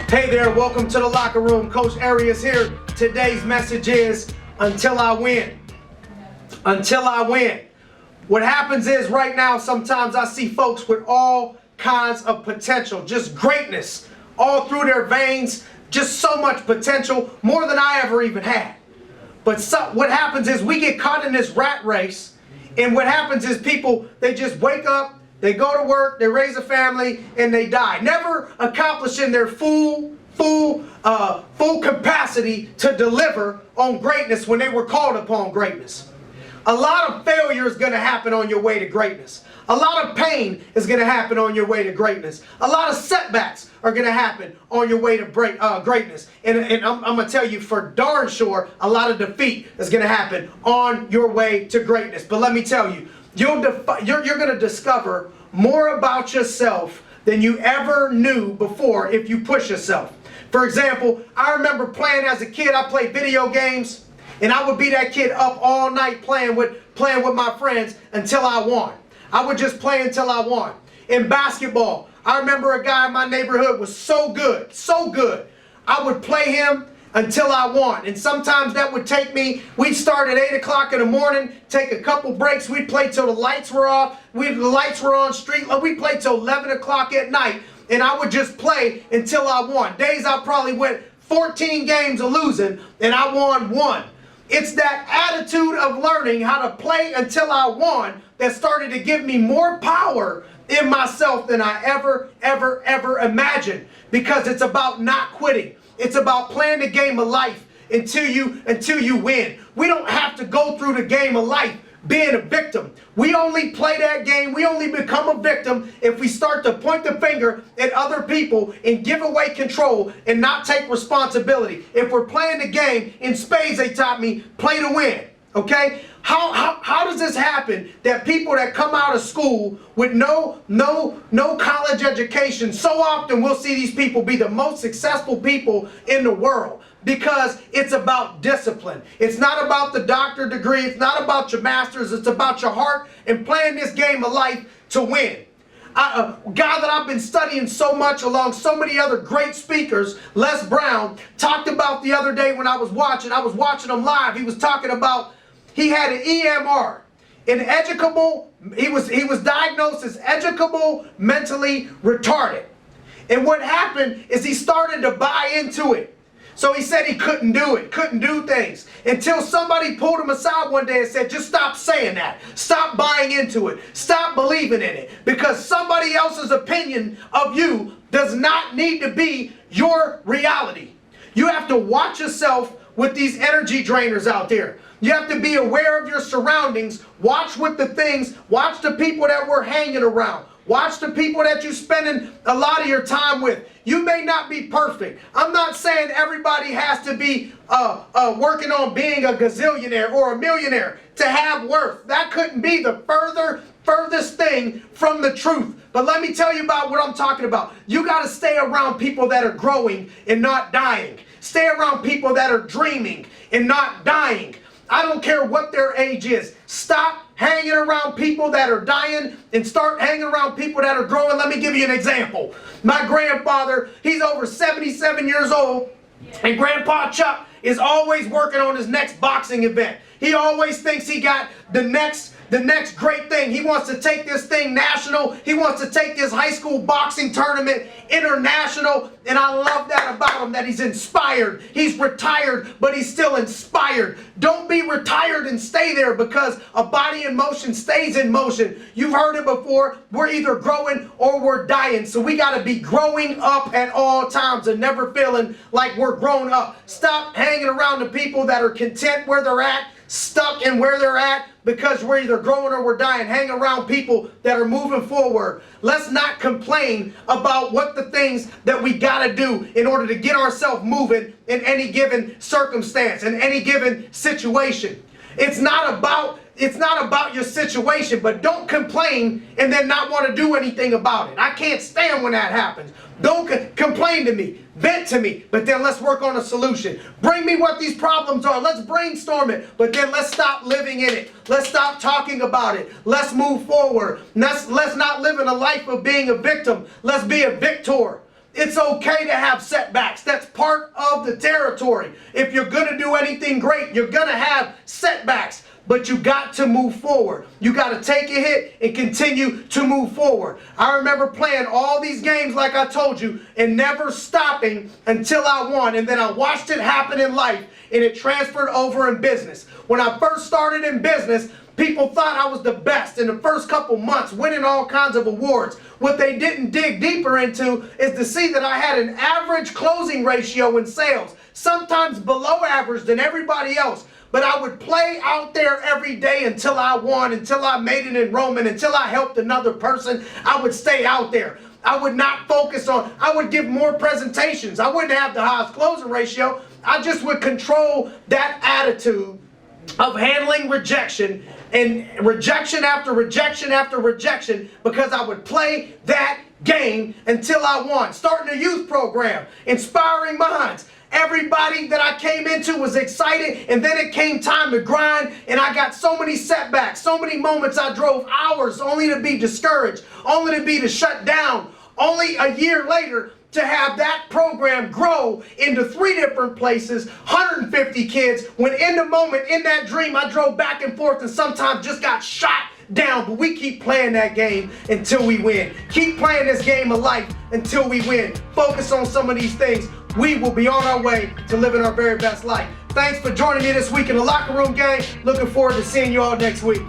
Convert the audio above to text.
Hey there, welcome to the locker room. Coach Arias here. Today's message is, until I win. Until I win. What happens is right now, sometimes I see folks with all kinds of potential, just greatness all through their veins, just so much potential, more than I ever even had. But what happens is we get caught in this rat race, and what happens is people, they just wake up, they go to work, they raise a family, and they die, never accomplishing their full capacity to deliver on greatness when they were called upon greatness. A lot of failure is going to happen on your way to greatness. A lot of pain is going to happen on your way to greatness. A lot of setbacks are going to happen on your way to greatness. And I'm going to tell you for darn sure, a lot of defeat is going to happen on your way to greatness. But let me tell you, you're going to discover more about yourself than you ever knew before if you push yourself. For example, I remember playing as a kid. I played video games, and I would be that kid up all night playing with my friends until I won. I would just play until I won. In basketball, I remember a guy in my neighborhood was so good, I would play him until I won. And sometimes that would take me, we'd start at 8 o'clock in the morning, take a couple breaks, we'd play till the lights were off, the lights were on street, we'd play till 11 o'clock at night, and I would just play until I won. Days I probably went 14 games of losing, and I won one. It's that attitude of learning how to play until I won that started to give me more power in myself than I ever imagined. Because it's about not quitting. It's about playing the game of life until you win. We don't have to go through the game of life being a victim. We only play that game, we only become a victim if we start to point the finger at other people and give away control and not take responsibility. If we're playing the game, in spades they taught me, play to win. Okay? How does this happen that people that come out of school with no college education, so often we'll see these people be the most successful people in the world? Because it's about discipline. It's not about the doctorate degree. It's not about your master's. It's about your heart and playing this game of life to win. A guy that I've been studying so much along so many other great speakers, Les Brown, talked about the other day when I was watching him live. He was talking about he had an EMR, he was diagnosed as educable mentally retarded. And what happened is he started to buy into it. So he said he couldn't do it, couldn't do things, until somebody pulled him aside one day and said, just stop saying that. Stop buying into it. Stop believing in it. Because somebody else's opinion of you does not need to be your reality. You have to watch yourself with these energy drainers out there. You have to be aware of your surroundings. Watch the people that we're hanging around. Watch the people that you're spending a lot of your time with. You may not be perfect. I'm not saying everybody has to be working on being a gazillionaire or a millionaire to have worth. That couldn't be the furthest thing from the truth. But let me tell you about what I'm talking about. You got to stay around people that are growing and not dying. Stay around people that are dreaming and not dying. I don't care what their age is. Stop hanging around people that are dying and start hanging around people that are growing. Let me give you an example. My grandfather, he's over 77 years old, and Grandpa Chuck is always working on his next boxing event. He always thinks he got the next great thing. He wants to take this thing national. He wants to take this high school boxing tournament international. And I love that about him, that he's inspired. He's retired, but he's still inspired. Don't be retired and stay there, because a body in motion stays in motion. You've heard it before. We're either growing or we're dying. So we got to be growing up at all times and never feeling like we're grown up. Stop hanging around the people that are content where they're at, stuck in where they're at, because we're either growing or we're dying. Hang around people that are moving forward. Let's not complain about what the things that we got to do in order to get ourselves moving in any given circumstance, in any given situation. It's not about your situation, but don't complain and then not want to do anything about it. I can't stand when that happens. Don't complain to me. Vent to me, but then let's work on a solution. Bring me what these problems are. Let's brainstorm it, but then let's stop living in it. Let's stop talking about it. Let's move forward. Let's not live in a life of being a victim. Let's be a victor. It's okay to have setbacks. That's part of the territory. If you're going to do anything great, you're going to have setbacks. But you got to move forward. You got to take a hit and continue to move forward. I remember playing all these games like I told you and never stopping until I won. And then I watched it happen in life, and it transferred over in business. When I first started in business, people thought I was the best in the first couple months, winning all kinds of awards. What they didn't dig deeper into is to see that I had an average closing ratio in sales, sometimes below average than everybody else. But I would play out there every day until I won, until I made an enrollment, until I helped another person. I would stay out there. I would not focus on, I would give more presentations. I wouldn't have the highest closing ratio. I just would control that attitude of handling rejection, and rejection after rejection after rejection, because I would play that game until I won. Starting a youth program, inspiring minds. Everybody that I came into was excited, and then it came time to grind, and I got so many setbacks, so many moments I drove hours only to be discouraged, only to be shut down, only a year later to have that program grow into 3 different places, 150 kids, when in the moment, in that dream, I drove back and forth and sometimes just got shot down. But we keep playing that game until we win. Keep playing this game of life until we win. Focus on some of these things. We will be on our way to living our very best life. Thanks for joining me this week in the Locker Room Gang. Looking forward to seeing you all next week.